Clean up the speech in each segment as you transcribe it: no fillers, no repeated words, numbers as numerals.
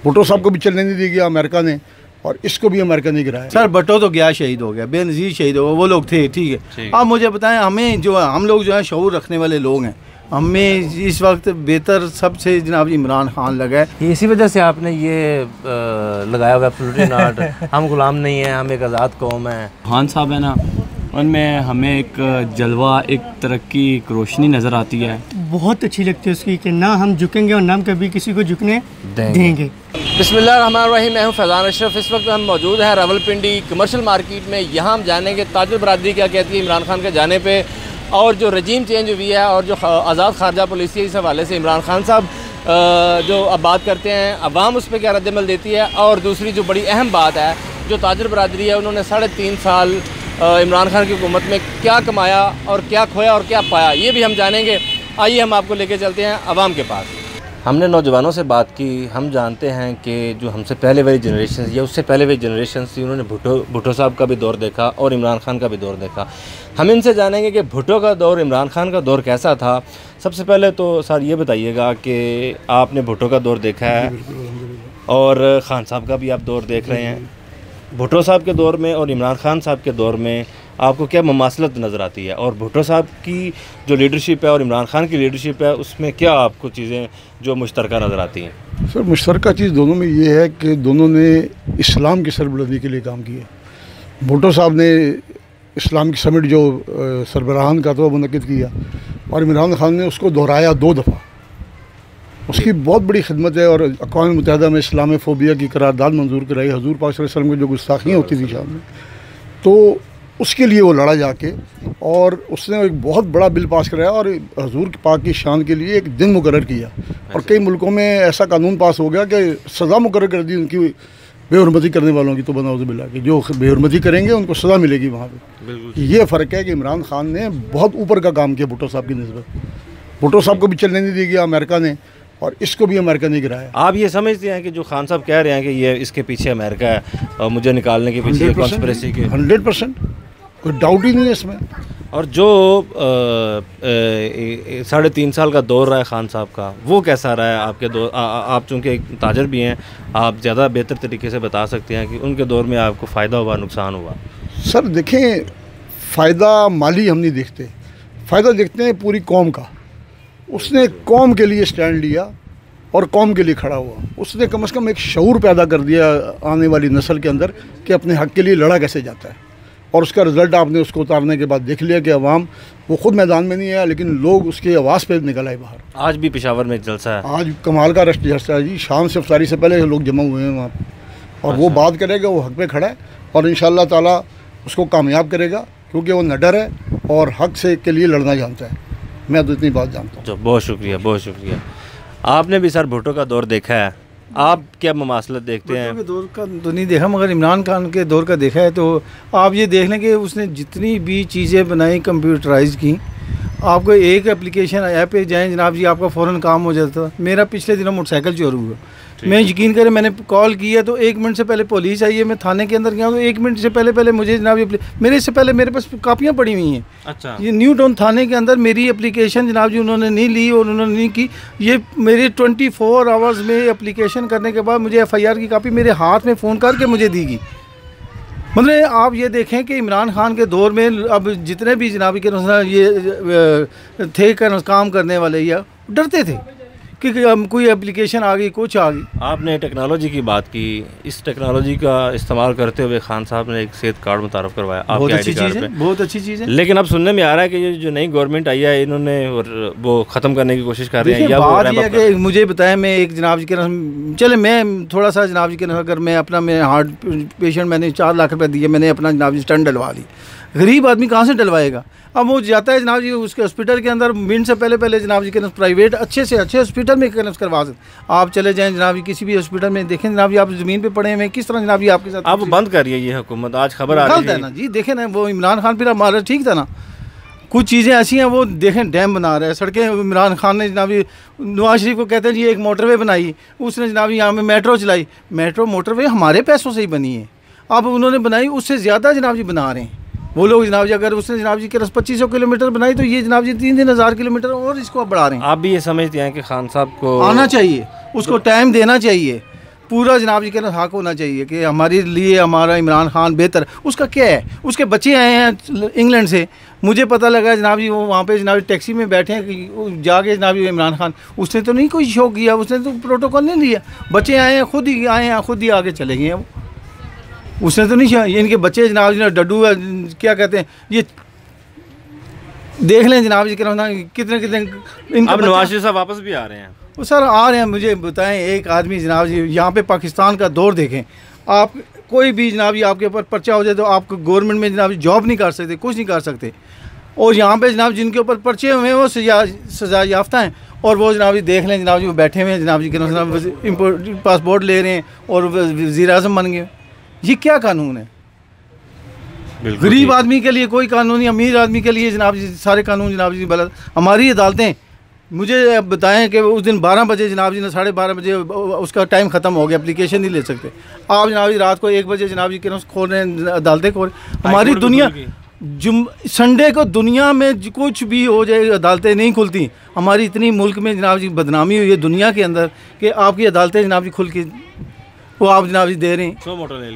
भुट्टो साहब को भी चलने नहीं दी गया अमेरिका ने, और इसको भी अमेरिका ने गिराया। सर भुट्टो तो गया, शहीद हो गया, बेनज़ीर शहीद हो गया, वो लोग थे, ठीक है। आप मुझे बताएं, हमें जो हम लोग जो है शऊर रखने वाले लोग हैं, हमें इस वक्त बेहतर सबसे जनाब इमरान खान लगा है। इसी वजह से आपने ये लगाया हुआ फ्लोटिंग आर्ट, हम गुलाम नहीं हैं, हम एक आज़ाद कौम है। खान साहब है ना, उनमें हमें एक जलवा, एक तरक्की, एक रोशनी नज़र आती है। बहुत अच्छी लगती है उसकी कि ना हम झुकेंगे और ना हम कभी किसी को झुकने देंगे। बिस्मिल्लाहिर्रहमानिर्रहीम, मैं हूँ फैज़ान अशरफ। इस वक्त हम मौजूद हैं रावलपिंडी कमर्शियल मार्केट में। यहाँ हम जानेंगे ताजुर बरादरी क्या कहती है इमरान खान के जाने पे, और जो रजीम चेंज हुई है और जो आज़ाद खारजा पॉलिसी है, इस हवाले से इमरान खान साहब जो अब बात करते हैं, अवाम उस पर क्या रद्दमल देती है। और दूसरी जो बड़ी अहम बात है, जो ताजुर बरादरी है, उन्होंने 3.5 साल इमरान खान की हुकूमत में क्या कमाया और क्या खोया और क्या पाया, ये भी हम जानेंगे। आइए हम आपको लेके चलते हैं अवाम के पास। हमने नौजवानों से बात की, हम जानते हैं कि जो हमसे पहले वाली जनरेशन या उससे पहले वाली जनरेशन थी, उन्होंने भुट्टो साहब का भी दौर देखा और इमरान खान का भी दौर देखा। हम इनसे जानेंगे कि भुट्टो का दौर, इमरान खान का दौर कैसा था। सबसे पहले तो सर ये बताइएगा कि आपने भुट्टो का दौर देखा है और ख़ान साहब का भी आप दौर देख रहे हैं। भुट्टो साहब के दौर में और इमरान खान साहब के दौर में आपको क्या ममासलत नज़र आती है, और भुट्टो साहब की जो लीडरशिप है और इमरान खान की लीडरशिप है, उसमें क्या आपको चीज़ें जो मुश्तरका नज़र आती हैं? सर मुश्तरका चीज़ दोनों में ये है कि दोनों ने इस्लाम की सरबलंदी के लिए काम किया। भुट्टो साहब ने इस्लाम की समिट जो सरबराहान का तो मुनक़िद किया, और इमरान खान ने उसको दोहराया 2 दफ़ा। उसकी बहुत बड़ी खिदमत है, और अक़वाम मुत्तहिदा में इस्लाम फ़ोबिया की करारदाद मंजूर कराई। हज़ूर पाक सल्लल्लाहु अलैहि वसल्लम की जो गुस्ताखियाँ होती थी शाम में, तो उसके लिए वो लड़ा जाके, और उसने एक बहुत बड़ा बिल पास कराया और हज़ूर पाक की शान के लिए एक दिन मुकर्रर किया। और कई मुल्कों में ऐसा कानून पास हो गया कि सज़ा मुकर्रर कर दी उनकी बेहुरमती करने वालों की, तो बनाउज़ुबिल्लाह की जो बेहुरमती करेंगे उनको सज़ा मिलेगी वहाँ पर। ये फ़र्क है कि इमरान खान ने बहुत ऊपर का काम किया भुट्टो साहब की निस्बत। भुट्टो साहब को भी चलने नहीं दी गया अमेरिका ने, और इसको भी अमेरिका ने गिराया। आप ये समझते हैं कि जो खान साहब कह रहे हैं कि ये इसके पीछे अमेरिका है और मुझे निकालने के पीछे कॉन्स्पिरेसी के 100% कोई डाउट ही नहीं है इसमें। और जो 3.5 साल का दौर रहा है खान साहब का, वो कैसा रहा है आपके दौर? आप चूँकि एक ताजर भी हैं, आप ज़्यादा बेहतर तरीके से बता सकते हैं कि उनके दौर में आपको फ़ायदा हुआ, नुकसान हुआ। सर देखें, फ़ायदा माली हम नहीं देखते, फ़ायदा देखते हैं पूरी कौम का। उसने कौम के लिए स्टैंड लिया और कौम के लिए खड़ा हुआ। उसने कम से कम एक शऊर पैदा कर दिया आने वाली नस्ल के अंदर कि अपने हक़ के लिए लड़ा कैसे जाता है, और उसका रिज़ल्ट आपने उसको उतारने के बाद देख लिया कि अवाम वो खुद मैदान में नहीं आया, लेकिन लोग उसकी आवाज़ पे निकल आए बाहर। आज भी पेशावर में जलसा है, आज कमाल का रश्क जलसा है जी। शाम से इफ्तारी से पहले लोग जमा हुए हैं वहाँ पर, और वो बात करेगा, वो हक़ पे खड़ा है, और इंशाअल्लाह ताला उसको कामयाब करेगा, क्योंकि वो निडर है और हक़ से के लिए लड़ना जानता है। मैं तो इतनी बात जानता हूँ। बहुत शुक्रिया, बहुत शुक्रिया। आपने भी सर भुट्टो का दौर देखा है, आप क्या ममासलत देखते हैं? भुट्टो के दौर का तो नहीं देखा, मगर इमरान खान के दौर का देखा है। तो आप ये देख लें कि उसने जितनी भी चीज़ें बनाई कंप्यूटराइज की, आपको एक एप्लीकेशन ऐप पे जाएँ जनाब जी, आपका फ़ौरन काम हो जाता। मेरा पिछले दिनों मोटरसाइकिल चोरी हुआ, मैं यकीन करें मैंने कॉल किया तो 1 मिनट से पहले पुलिस आई है। मैं थाने के अंदर गया तो 1 मिनट से पहले मुझे जनाब मेरे से पहले मेरे पास कापियाँ पड़ी हुई हैं। अच्छा, ये न्यू टाउन थाने के अंदर मेरी एप्लीकेशन जनाब जी उन्होंने नहीं ली और उन्होंने नहीं की। ये मेरे 24 आवर्स में एप्लीकेशन करने के बाद मुझे FIR की कापी मेरे हाथ में फ़ोन करके मुझे दी गई। मतलब आप ये देखें कि इमरान खान के दौर में अब जितने भी जनाब के ये थे काम करने वाले या डरते थे कि कोई एप्लीकेशन आ गई, कुछ आ गई। आपने टेक्नोलॉजी की बात की, इस टेक्नोलॉजी का इस्तेमाल करते हुए खान साहब ने एक सेहत कार्ड मुतारफ़ करवाया। बहुत अच्छी चीज़ है, बहुत अच्छी चीज़ है। लेकिन अब सुनने में आ रहा है कि ये जो नई गवर्नमेंट आई है, इन्होंने वो ख़त्म करने की कोशिश कर रहे हैं। या बात ये है कि मुझे बताएं, मैं एक जनाब जी के चले मैं थोड़ा सा जनाब जी के अगर मैं अपना मैं हार्ट पेशेंट, मैंने 4 लाख रुपये दिए, मैंने अपना जनाब जी स्टंट डलवा ली। गरीब आदमी कहाँ से डलवाएगा? अब वो जाता है जनाब जी उसके हॉस्पिटल के अंदर, मिनट से पहले जनाब जी के प्राइवेट अच्छे से अच्छे हॉस्पिटल में कनेक्ट करवा सकते। आप चले जाएं जनाब जी किसी भी हॉस्पिटल में, देखें जनाब जी आप ज़मीन पे पड़े हुए किस तरह जनाब जी आपके साथ। आप बंद करिए ये हुकूमत, आज खबर आ रही है ना जी। देखें ना, वो इमरान खान फिर हमारा ठीक था ना, कुछ चीज़ें ऐसी हैं, वो देखें डैम बना रहे हैं, सड़कें इमरान खान ने जनाब जी नवाज शरीफ को कहते हैं जी एक मोटरवे बनाई, उसने जनाब जी यहाँ में मेट्रो चलाई। मेट्रो मोटरवे हमारे पैसों से ही बनी है, अब उन्होंने बनाई उससे ज़्यादा जनाब जी बना रहे हैं वो लोग जनाब जी। अगर उसने जनाब जी के 2500 किलोमीटर बनाई तो ये जनाब जी 3,000 किलोमीटर और इसको बढ़ा रहे हैं। आप भी ये समझते हैं कि खान साहब को आना चाहिए, उसको टाइम देना चाहिए। पूरा जनाब जी कहना हक होना चाहिए कि हमारे लिए हमारा इमरान खान बेहतर। उसका क्या है, उसके बच्चे आए हैं इंग्लैंड से, मुझे पता लगा जनाब जी वो वहाँ पे जनाब टैक्सी में बैठे हैं कि जाके जनाब जी इमरान खान, उसने तो नहीं कोई शो किया, उसने तो प्रोटोकॉल नहीं लिया। बच्चे आए हैं, खुद ही आए हैं, खुद ही आगे चले गए हैं, उसने तो नहीं। इनके बच्चे जनाब जी डड्डू क्या कहते हैं, ये देख लें जनाब जी कितने कितने। अब नवाज शरीफ साहब वापस भी आ रहे हैं। वो सर आ रहे हैं, मुझे बताएं एक आदमी जनाब जी यहाँ पे पाकिस्तान का दौर देखें आप, कोई भी जनाब जी आपके ऊपर पर्चा हो जाए तो आप गवर्नमेंट में जनाब जॉब नहीं कर सकते, कुछ नहीं कर सकते। और यहाँ पे जनाब जिनके ऊपर पर्चे हुए हैं वो सजा याफ्ता हैं, और वो जनाब जी देख लें जनाब जी वो बैठे हुए हैं जनाब जी के इम्पोर्ट पासपोर्ट ले रहे हैं और वज़ीर आज़म बन गए। ये क्या कानून है? गरीब आदमी के लिए कोई कानून नहीं, अमीर आदमी के लिए जनाब जी सारे कानून जनाब जी गलत। हमारी अदालतें, मुझे बताएं कि उस दिन 12 बजे जनाब जी ने 12:30 बजे उसका टाइम ख़त्म हो गया, एप्लीकेशन नहीं ले सकते। आप जनाब जी रात को 1 बजे जनाब जी के खोल रहे हैं अदालतें खोल। हमारी दुनिया संडे को दुनिया में कुछ भी हो जाए अदालतें नहीं खुलती। हमारी इतनी मुल्क में जनाब जी बदनामी हुई है दुनिया के अंदर कि आपकी अदालतें जनाब जी खुल के वो आप जनाब जी दे रहे हैं।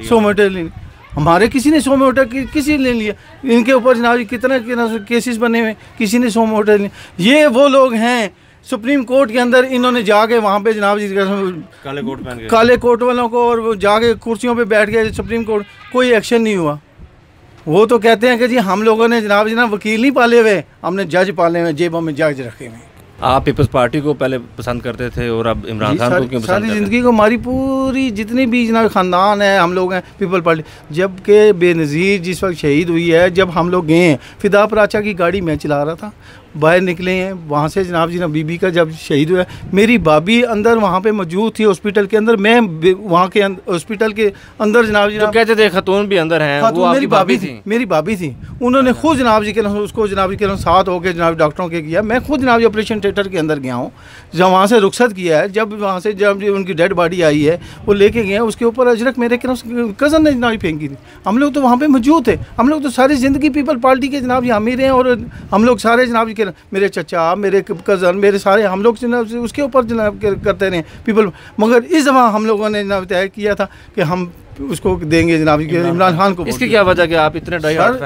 100 मोटर ले हमारे किसी ने 100 मोटर किसी ने लिया, इनके ऊपर जनाब जी कितने केसेस बने हुए, किसी ने 100 मोटर लिए। ये वो लोग हैं सुप्रीम कोर्ट के अंदर, इन्होंने जाके वहाँ पे जनाब जी काले कोट वालों को, और वो जाके कुर्सियों पे बैठ गए सुप्रीम कोर्ट, कोई एक्शन नहीं हुआ। वो तो कहते हैं कि जी हम लोगों ने जनाब जी ना वकील नहीं पाले हुए, हमने जज पाले हुए, जेबों में जज रखे हुए। आप पीपल्स पार्टी को पहले पसंद करते थे और अब इमरान खान को क्यों पसंद करते हैं? सारी ज़िंदगी को हमारी पूरी जितनी भी जनाब ख़ानदान है हम लोग हैं पीपल पार्टी। जबकि बेनज़ीर जिस वक्त शहीद हुई है, जब हम लोग गए हैं, फिदा पराचा की गाड़ी मैं चला रहा था, बाहर निकले हैं वहाँ से जनाब जी ना बीबी का जब शहीद हुआ, मेरी भाभी अंदर वहाँ पे मौजूद थी हॉस्पिटल के अंदर, मैं वहाँ के हॉस्पिटल के अंदर जनाब जी कहते थे खतून भी अंदर हैं, वो आपकी भाभी थी? मेरी भाभी थी। उन्होंने खुद जनाब जी के उसको जनाब जी के साथ होकर जनाब डॉक्टरों के किया। मैं खुद जनाब जी ऑपरेशन थिएटर के अंदर गया हूँ, जब वहाँ से रुखसत किया है, जब वहाँ से जब उनकी डेड बॉडी आई है वो लेके गए हैं, उसके ऊपर अजरक मेरे कज़न ने जनाब फेंकी थी। हम लोग तो वहाँ पे मौजूद थे, हम लोग तो सारी ज़िंदगी पीपल पार्टी के जनाब जी अमीर हैं, और हम लोग सारे जनाब जी के मेरे चचा, मेरे कज़न, मेरे सारे हम लोग जनाब उसके ऊपर जनाब करते रहे पीपल। मगर इस दफ़ा हम लोगों ने जनाब तय किया था कि हम उसको देंगे जनाब जी इमरान खान को। इसकी क्या वजह कि आप इतने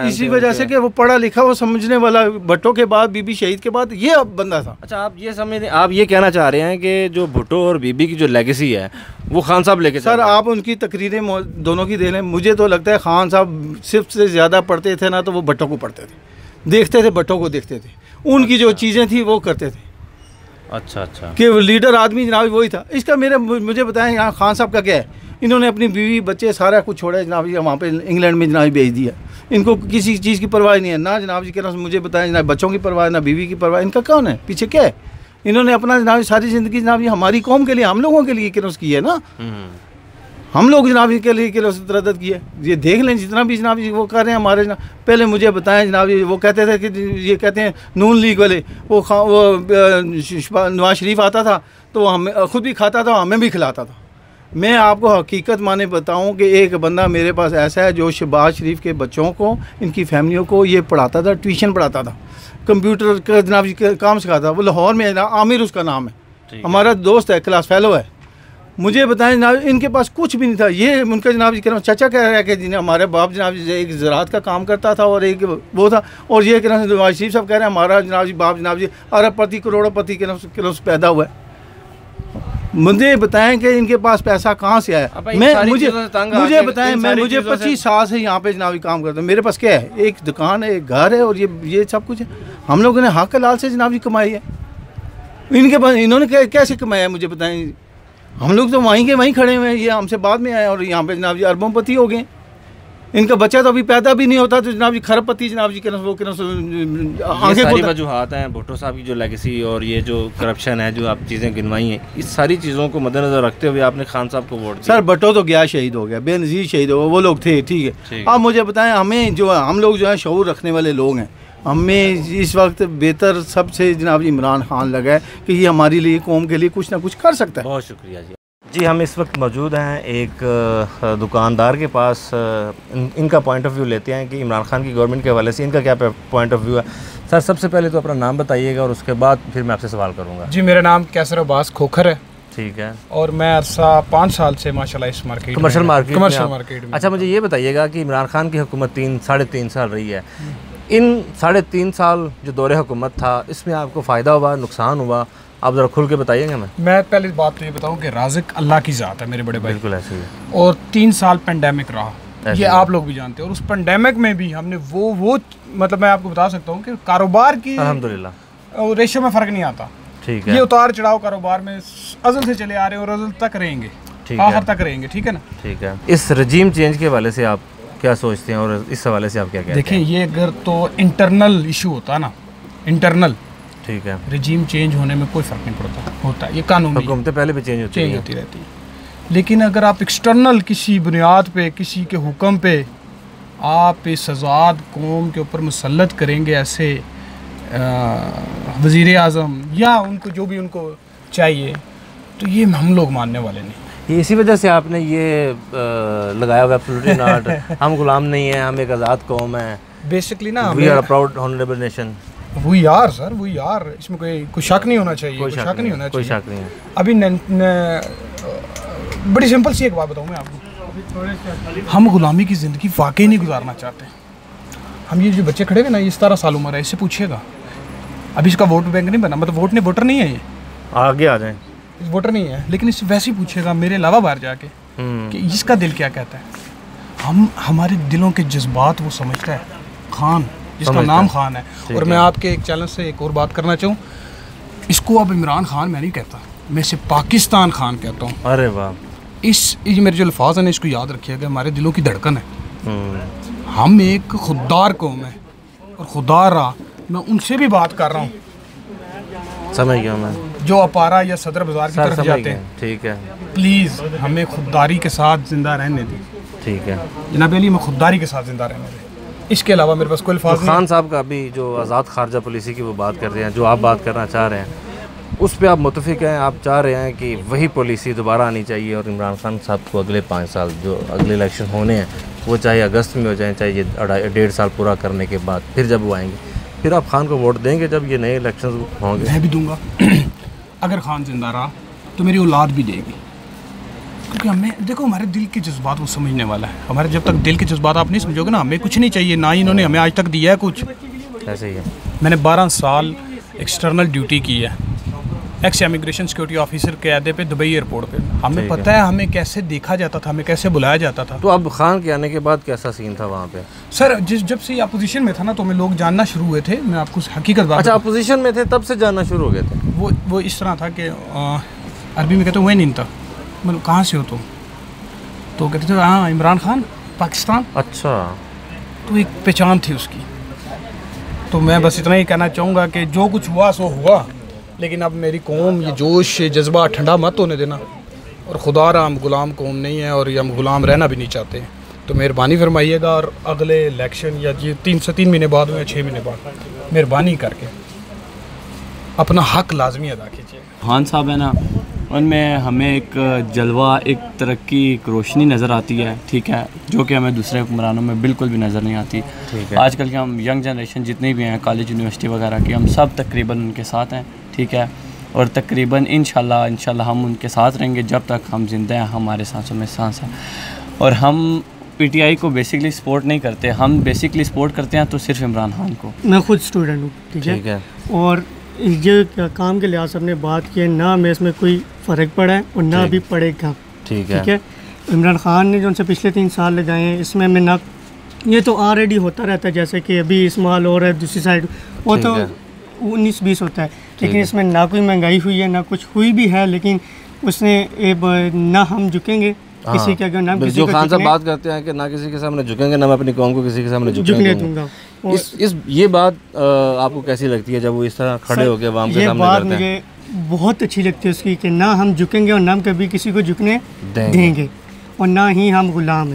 इसी वजह से कि वो पढ़ा लिखा, वो समझने वाला, भुट्टो के बाद, बीबी शहीद के बाद ये बंदा था। अच्छा, आप ये समझ, आप ये कहना चाह रहे हैं कि जो भुट्टो और बीबी की जो लेगेसी है वो खान साहब लेके? सर आप उनकी तकरीरें दोनों की दे लें, मुझे तो लगता है खान साहब सिर्फ से ज़्यादा पढ़ते थे ना तो वो भुट्टो को पढ़ते थे, देखते थे भुट्टो को, देखते थे उनकी जो चीज़ें थी वो करते थे। अच्छा कि लीडर आदमी जनाब वही था। इसका मुझे बताएं यहाँ खान साहब का क्या है, इन्होंने अपनी बीवी बच्चे सारा कुछ छोड़ा जनाब जी, वहाँ पे इंग्लैंड में जनाब भेज दिया। इनको किसी चीज़ की परवाह नहीं है, ना जनाब जी के मुझे बताएं जनाब बच्चों की परवाह, ना बीवी की परवाह। इनका कौन है पीछे, क्या है? इन्होंने अपना जनाब सारी ज़िंदगी जनाब जी हमारी कौम के लिए, हम लोगों के लिए की है ना, हम लोग जनाब जी के लिए तरदद की है। ये देख लें जितना भी जनाब जी वो कर रहे हैं हमारे जनाब। पहले मुझे बताएं जनाब जी, वो कहते थे कि ये कहते हैं नून लीग वाले, वो नवाज शरीफ आता था तो वो हमें खुद भी खाता था, हमें भी खिलाता था। मैं आपको हकीकत माने बताऊं कि एक बंदा मेरे पास ऐसा है जो शहबाज शरीफ के बच्चों को, इनकी फैमिलियों को ये पढ़ाता था, ट्यूशन पढ़ाता था, कंप्यूटर का जनाब जी काम सिखाता था। वो लाहौर में आमिर उसका नाम है, हमारा दोस्त है, क्लास फेलो है। मुझे बताएं जनाब इनके पास कुछ भी नहीं था। ये उनका जनाब जी कह रहा हूँ चाचा कह रहा है कि जिन्हें हमारे बाप जनाब जी एक ज़राअत का काम करता था और एक वो था, और ये कह रहे हैं नवाज शरीफ साहब कह रहे हैं हमारा जनाब जी बाप जनाब जी अरबपति करोड़पति के पैदा हुआ है। मुझे बताएं कि इनके पास पैसा कहाँ से आया? मुझे बताएं, मुझे 25 साल से यहाँ पे जनाब काम करता हूँ। मेरे पास क्या है? एक दुकान है, एक घर है, और ये सब कुछ है। हम लोगों ने हक लाल से जनाब जी कमाई है। इनके पास इन्होंने कैसे कमाया मुझे बताएं? हम लोग तो वहीं के वहीं खड़े हुए हैं, ये हमसे बाद में आए और यहाँ पे जनाब जी अरबोंपति हो गए। इनका बच्चा तो अभी पैदा भी नहीं होता तो जनाब जी खरबपति जनाब जी के वो सारी वजूहात हैं भुट्टो साहब की जो लेगेसी और ये जो करप्शन है, जो आप चीज़ें गिनवाई हैं, इस सारी चीज़ों को मद्देनजर रखते हुए आपने खान साहब को वोट दिया। सर भुट्टो तो गया, शहीद हो गया, बेनज़ीर शहीद हो गया, वो लोग थे, ठीक है। अब मुझे बताएं, हमें जो हम लोग जो है शऊर रखने वाले लोग हैं, हमें इस वक्त बेहतर सबसे जनाब इमरान खान लगा है कि ये हमारे लिए, कौम के लिए कुछ ना कुछ कर सकता है। बहुत शुक्रिया जी। जी हम इस वक्त मौजूद हैं एक दुकानदार के पास, इनका पॉइंट ऑफ व्यू लेते हैं कि इमरान खान की गवर्नमेंट के हवाले से इनका क्या पॉइंट ऑफ व्यू है। सर सबसे पहले तो अपना नाम बताइएगा और उसके बाद फिर मैं आपसे सवाल करूंगा। जी मेरा नाम कैसर अब्बास खोखर है ठीक है। और मैं अरसा 5 साल से माशाल्लाह इस मार्केट कमर्शियल मार्केट मार्केट में। अच्छा, मुझे ये बताइएगा कि इमरान खान की हुकूमत 3-3.5 साल रही है, इन 3.5 साल जो दौरे हुकूमत था इसमें आपको फ़ायदा हुआ, नुकसान हुआ, आप ज़रा खुल के बताइएगा। मैं पहले बात तो ये बताऊँ कि राज़िक अल्लाह की ज़ात है मेरे बड़े भाई। बिल्कुल ऐसे ही है। और 3 साल पेंडेमिक रहा, ये आप लोग भी जानते हैं। और उस पेंडेमिक में भी हमने वो मतलब मैं आपको बता सकता हूँ कि कारोबार की अल्हम्दुलिल्लाह रेशो में फ़र्क नहीं आता। ठीक है। ये उतार चढ़ाव कारोबार में अज़ल से चले आ रहे हैं और अज़ल तक रहेंगे, आखिर तक रहेंगे। ठीक है ना। ठीक है। इस रजीम चेंज के हवाले से आप क्या सोचते हैं और इस हवाले से आप क्या कहते हैं? देखिए, ये अगर तो इंटरनल इशू होता ना, इंटरनल, ठीक है, रजीम चेंज होने में कोई फ़र्क नहीं पड़ता, होता है ये कानून, हुकूमतें पहले भी चेंज होती रहती है। लेकिन अगर आप एक्सटर्नल किसी बुनियाद पे, किसी के हुक्म पे आप इस आज़ाद कौम के ऊपर मुसल्लत करेंगे ऐसे वज़ीर आज़म या उनको जो भी उनको चाहिए, तो ये हम लोग मानने वाले नहीं। इसी वजह से आपने ये लगाया हुआ एब्सोल्युटली नॉट, हम गुलाम नहीं हैं, हम एक आज़ाद कौम है। बेसिकली ना, we are a proud honourable nation. वो यार सर, वो यार, इसमें कोई शक नहीं होना चाहिए, कोई शक नहीं होना चाहिए, कोई शक नहीं है। अभी बड़ी सिंपल सी एक बात बताऊँ मैं आपको, हम गुलामी की ज़िंदगी वाकई नहीं गुजारना चाहते। हम ये जो बच्चे खड़े हैं ना, ये 17 साल उम्र है, इससे पूछिएगा, अभी इसका वोट बैंक नहीं बना, मतलब वोटर नहीं है, ये आगे आ जाए, वोटर नहीं है, लेकिन इससे वैसे ही पूछिएगा मेरे अलावा बाहर जाके कि इसका दिल क्या कहता है। हमारे दिलों के जज्बात वो समझता है, खान जिसका नाम खान है। और मैं आपके एक चैनल से एक और बात करना चाहूँ, इसको अब इमरान खान मैं नहीं कहता, मैं इसे पाकिस्तान खान कहता हूँ। अरे वाह, ये मेरे जो अल्फाज हैं इसको याद रखिएगा, हमारे दिलों की धड़कन है। हम एक खुददार कौम है और खुदारा, मैं उनसे भी बात कर रहा हूँ, समझ गया मैं, जो अपारा या सदर बाजार की तरफ जाते हैं। ठीक है, प्लीज़ हमें खुददारी के साथ ज़िंदा रहने दें। ठीक है जनाब अली, मैं खुददारी के साथ ज़िंदा रहने दें, इसके अलावा मेरे पास कोई अल्फाज नहीं। खान साहब का अभी जो आज़ाद खारजा पॉलिसी की वो बात कर रहे हैं, जो आप बात करना चाह रहे हैं, उस पर आप मुतफिक हैं? आप चाह रहे हैं कि वही पॉलिसी दोबारा आनी चाहिए और इमरान खान साहब को अगले 5 साल जो अगले इलेक्शन होने हैं, वो चाहे अगस्त में हो जाए, चाहे ये 1.5 साल पूरा करने के बाद फिर जब वो आएंगे, फिर आप खान को वोट देंगे जब ये नए इलेक्शन होंगे? मैं भी दूंगा। अगर खान जिंदा रहा तो मेरी औलाद भी देगी, क्योंकि हमें देखो, हमारे दिल के जज्बात वो समझने वाला है। हमारे जब तक दिल के जज्बात आप नहीं समझोगे ना, हमें कुछ नहीं चाहिए, ना ही इन्होंने हमें आज तक दिया है कुछ। ऐसे ही है। मैंने 12 साल एक्सटर्नल ड्यूटी की है, एक्स इमिग्रेशन सिक्योरिटी ऑफिसर के अहदे पे दुबई एयरपोर्ट पे। हमें पता है हमें कैसे देखा जाता था, हमें कैसे बुलाया जाता था। तो अब खान के आने के बाद कैसा सीन था वहाँ पे? सर, जब से अपोजिशन में था ना, तो हमें लोग जानना शुरू हुए थे। मैं आपको हकीकत बात, अच्छा, अपोजिशन में थे तब से जानना शुरू हो गए थे? वो इस तरह था कि अरबी में कहते वही नहीं था, मतलब कहाँ से हो तुम, तो कहते थे हाँ इमरान खान पाकिस्तान। अच्छा, तो एक पहचान थी उसकी। तो मैं बस इतना ही कहना चाहूँगा कि जो कुछ हुआ सो हुआ, लेकिन अब मेरी कौम ये जोश जज्बा ठंडा मत होने देना। और खुदा हम गुलाम कौम नहीं है और ये हम गुलाम रहना भी नहीं चाहते, तो मेहरबानी फरमाइएगा। और अगले इलेक्शन या ये 3 महीने बाद हो या 6 महीने बाद, मेहरबानी करके अपना हक लाजमी अदा कीजिए। खान साहब है ना, उनमें हमें एक जलवा, एक तरक्की, एक रोशनी नज़र आती है, ठीक है, जो कि हमें दूसरे हुक्मरानों में बिल्कुल भी नज़र नहीं आती। ठीक है। आजकल के हम यंग जनरेशन जितने भी हैं, कॉलेज यूनिवर्सिटी वगैरह की, हम सब तकरीबन उनके साथ हैं, ठीक है। और तकरीबन इंशाल्लाह हम उनके साथ रहेंगे जब तक हम जिंदा हैं, हमारे सांसों में सांस है। और हम पीटीआई को बेसिकली सपोर्ट नहीं करते, हम बेसिकली सपोर्ट करते हैं तो सिर्फ इमरान खान को। मैं खुद स्टूडेंट हूँ, ठीक है। और ये काम के लिहाज से हमने बात की है, ना हमें इसमें कोई फ़र्क पड़ा है और ना अभी पड़ेगा, ठीक है। इमरान खान ने जो उनसे पिछले 3 साल लगाए हैं, इसमें हमें ना, ये तो ऑलरेडी होता रहता है, जैसे कि अभी इस्तेमाल हो रहा है दूसरी साइड, वो तो 19-20 होता है, लेकिन इसमें ना कोई महंगाई हुई है, ना कुछ हुई भी है, लेकिन उसने ना हम झुकेंगे किसी के, अगर नाम किसी जो खान साहब बात करते हैं कि ना किसी के सामने झुकेंगे, ना मैं अपनी कौम को किसी के सामने झुकने दूंगा। ये बात आपको कैसी लगती है जब वो इस तरह खड़े होकर आवाम के सामने करते हैं? मुझे बहुत अच्छी लगती है उसकी, कि ना हम झुकेंगे और ना हम कभी किसी को झुकने देंगे और ना ही हम गुलाम हैं।